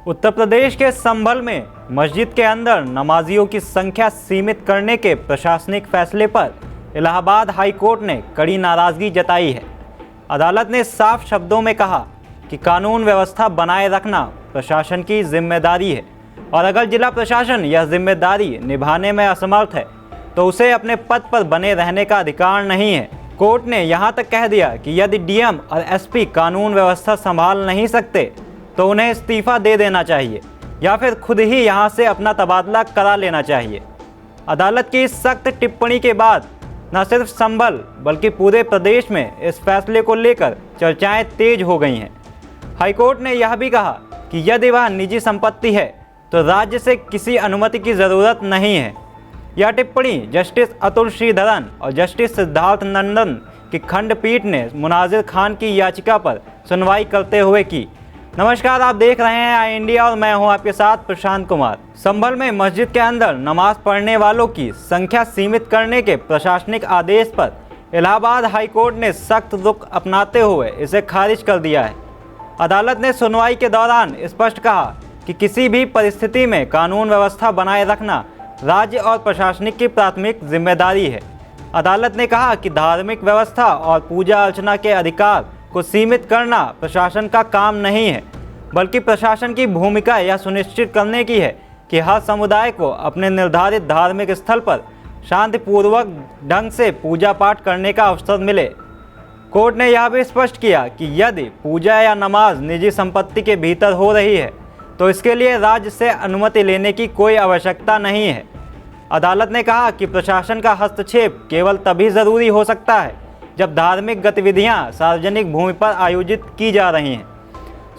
उत्तर प्रदेश के संभल में मस्जिद के अंदर नमाजियों की संख्या सीमित करने के प्रशासनिक फैसले पर इलाहाबाद हाई कोर्ट ने कड़ी नाराजगी जताई है। अदालत ने साफ शब्दों में कहा कि कानून व्यवस्था बनाए रखना प्रशासन की जिम्मेदारी है और अगर जिला प्रशासन यह जिम्मेदारी निभाने में असमर्थ है तो उसे अपने पद पर बने रहने का अधिकार नहीं है। कोर्ट ने यहां तक कह दिया कि यदि डीएम और एसपी कानून व्यवस्था संभाल नहीं सकते तो उन्हें इस्तीफा दे देना चाहिए या फिर खुद ही यहां से अपना तबादला करा लेना चाहिए। अदालत की इस सख्त टिप्पणी के बाद न सिर्फ संभल बल्कि पूरे प्रदेश में इस फैसले को लेकर चर्चाएं तेज हो गई हैं। हाईकोर्ट ने यह भी कहा कि यदि वह निजी संपत्ति है तो राज्य से किसी अनुमति की ज़रूरत नहीं है। यह टिप्पणी जस्टिस अतुल श्रीधरन और जस्टिस सिद्धार्थ नंदन की खंडपीठ ने मुनाजिर खान की याचिका पर सुनवाई करते हुए की। नमस्कार, आप देख रहे हैं आई इंडिया और मैं हूं आपके साथ प्रशांत कुमार। संभल में मस्जिद के अंदर नमाज पढ़ने वालों की संख्या सीमित करने के प्रशासनिक आदेश पर इलाहाबाद हाई कोर्ट ने सख्त रुख अपनाते हुए इसे खारिज कर दिया है। अदालत ने सुनवाई के दौरान स्पष्ट कहा कि किसी भी परिस्थिति में कानून व्यवस्था बनाए रखना राज्य और प्रशासनिक की प्राथमिक जिम्मेदारी है। अदालत ने कहा कि धार्मिक व्यवस्था और पूजा अर्चना के अधिकार को सीमित करना प्रशासन का काम नहीं है, बल्कि प्रशासन की भूमिका यह सुनिश्चित करने की है कि हर समुदाय को अपने निर्धारित धार्मिक स्थल पर शांतिपूर्वक ढंग से पूजा पाठ करने का अवसर मिले। कोर्ट ने यह भी स्पष्ट किया कि यदि पूजा या नमाज निजी संपत्ति के भीतर हो रही है तो इसके लिए राज्य से अनुमति लेने की कोई आवश्यकता नहीं है। अदालत ने कहा कि प्रशासन का हस्तक्षेप केवल तभी ज़रूरी हो सकता है जब धार्मिक गतिविधियां सार्वजनिक भूमि पर आयोजित की जा रही हैं।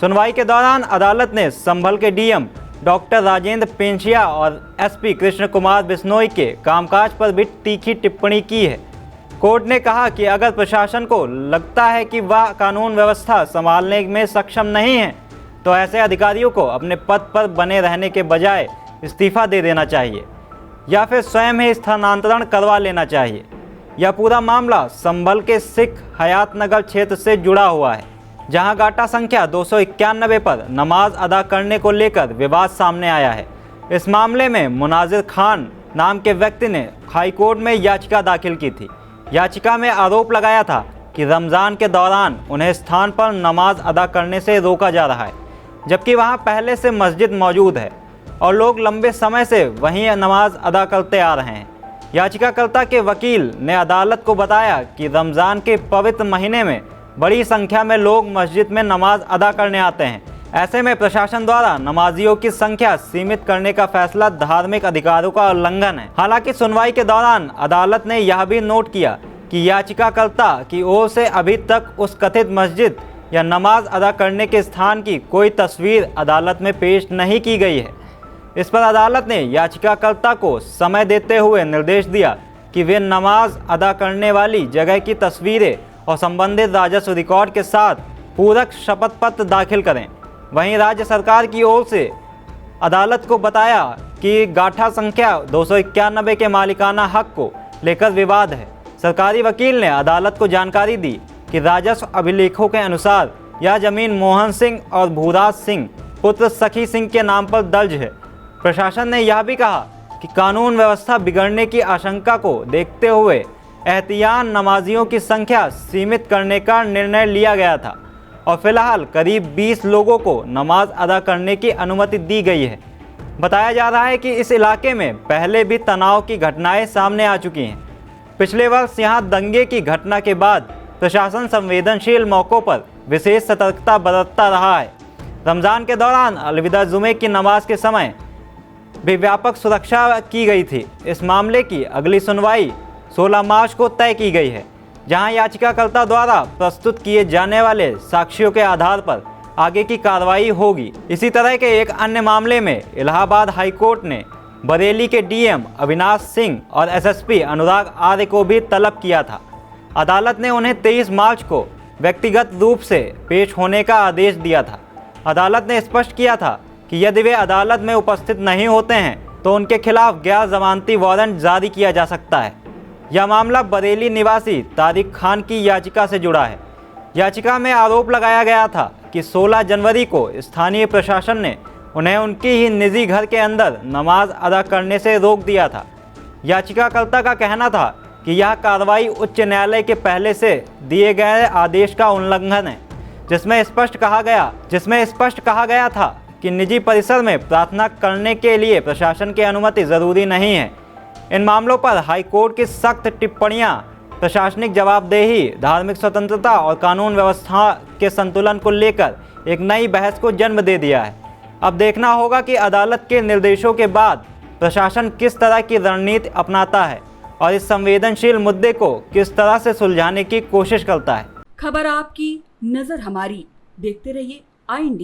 सुनवाई के दौरान अदालत ने संभल के डीएम डॉक्टर राजेंद्र पेंशिया और एसपी कृष्ण कुमार बिश्नोई के कामकाज पर भी तीखी टिप्पणी की है। कोर्ट ने कहा कि अगर प्रशासन को लगता है कि वह कानून व्यवस्था संभालने में सक्षम नहीं है तो ऐसे अधिकारियों को अपने पद पर बने रहने के बजाय इस्तीफा दे देना चाहिए या फिर स्वयं ही स्थानांतरण करवा लेना चाहिए। यह पूरा मामला संभल के सिख हयात नगर क्षेत्र से जुड़ा हुआ है, जहां गाटा संख्या 291 पर नमाज अदा करने को लेकर विवाद सामने आया है। इस मामले में मुनाजिर खान नाम के व्यक्ति ने हाईकोर्ट में याचिका दाखिल की थी। याचिका में आरोप लगाया था कि रमज़ान के दौरान उन्हें स्थान पर नमाज अदा करने से रोका जा रहा है, जबकि वहां पहले से मस्जिद मौजूद है और लोग लंबे समय से वहीं नमाज अदा करते आ रहे हैं। याचिकाकर्ता के वकील ने अदालत को बताया कि रमज़ान के पवित्र महीने में बड़ी संख्या में लोग मस्जिद में नमाज अदा करने आते हैं। ऐसे में प्रशासन द्वारा नमाजियों की संख्या सीमित करने का फैसला धार्मिक अधिकारों का उल्लंघन है। हालांकि सुनवाई के दौरान अदालत ने यह भी नोट किया कि याचिकाकर्ता की ओर से अभी तक उस कथित मस्जिद या नमाज अदा करने के स्थान की कोई तस्वीर अदालत में पेश नहीं की गई है। इस पर अदालत ने याचिकाकर्ता को समय देते हुए निर्देश दिया कि वे नमाज अदा करने वाली जगह की तस्वीरें और संबंधित राजस्व रिकॉर्ड के साथ पूरक शपथ पत्र दाखिल करें। वहीं राज्य सरकार की ओर से अदालत को बताया कि गाठा संख्या 291 के मालिकाना हक को लेकर विवाद है। सरकारी वकील ने अदालत को जानकारी दी कि राजस्व अभिलेखों के अनुसार यह जमीन मोहन सिंह और भूराज सिंह पुत्र सखी सिंह के नाम पर दर्ज है। प्रशासन ने यह भी कहा कि कानून व्यवस्था बिगड़ने की आशंका को देखते हुए एहतियात नमाजियों की संख्या सीमित करने का निर्णय लिया गया था और फिलहाल करीब 20 लोगों को नमाज अदा करने की अनुमति दी गई है। बताया जा रहा है कि इस इलाके में पहले भी तनाव की घटनाएं सामने आ चुकी हैं। पिछले वर्ष यहां दंगे की घटना के बाद प्रशासन संवेदनशील मौक़ों पर विशेष सतर्कता बरतता रहा है। रमज़ान के दौरान अलविदा जुमे की नमाज के समय भी व्यापक सुरक्षा की गई थी। इस मामले की अगली सुनवाई 16 मार्च को तय की गई है, जहां याचिकाकर्ता द्वारा प्रस्तुत किए जाने वाले साक्ष्यों के आधार पर आगे की कार्रवाई होगी। इसी तरह के एक अन्य मामले में इलाहाबाद हाईकोर्ट ने बरेली के डीएम अविनाश सिंह और एसएसपी अनुराग आर्य को भी तलब किया था। अदालत ने उन्हें 23 मार्च को व्यक्तिगत रूप से पेश होने का आदेश दिया था। अदालत ने स्पष्ट किया था कि यदि वे अदालत में उपस्थित नहीं होते हैं तो उनके खिलाफ गैर जमानती वारंट जारी किया जा सकता है। यह मामला बरेली निवासी तारिक खान की याचिका से जुड़ा है। याचिका में आरोप लगाया गया था कि 16 जनवरी को स्थानीय प्रशासन ने उन्हें उनकी ही निजी घर के अंदर नमाज अदा करने से रोक दिया था। याचिकाकर्ता का कहना था कि यह कार्रवाई उच्च न्यायालय के पहले से दिए गए आदेश का उल्लंघन है, जिसमें स्पष्ट कहा गया था कि निजी परिसर में प्रार्थना करने के लिए प्रशासन की अनुमति जरूरी नहीं है। इन मामलों पर हाईकोर्ट की सख्त टिप्पणियां प्रशासनिक जवाबदेही, धार्मिक स्वतंत्रता और कानून व्यवस्था के संतुलन को लेकर एक नई बहस को जन्म दे दिया है। अब देखना होगा कि अदालत के निर्देशों के बाद प्रशासन किस तरह की रणनीति अपनाता है और इस संवेदनशील मुद्दे को किस तरह से सुलझाने की कोशिश करता है। खबर आपकी, नजर हमारी। देखते रहिए आई इंडिया।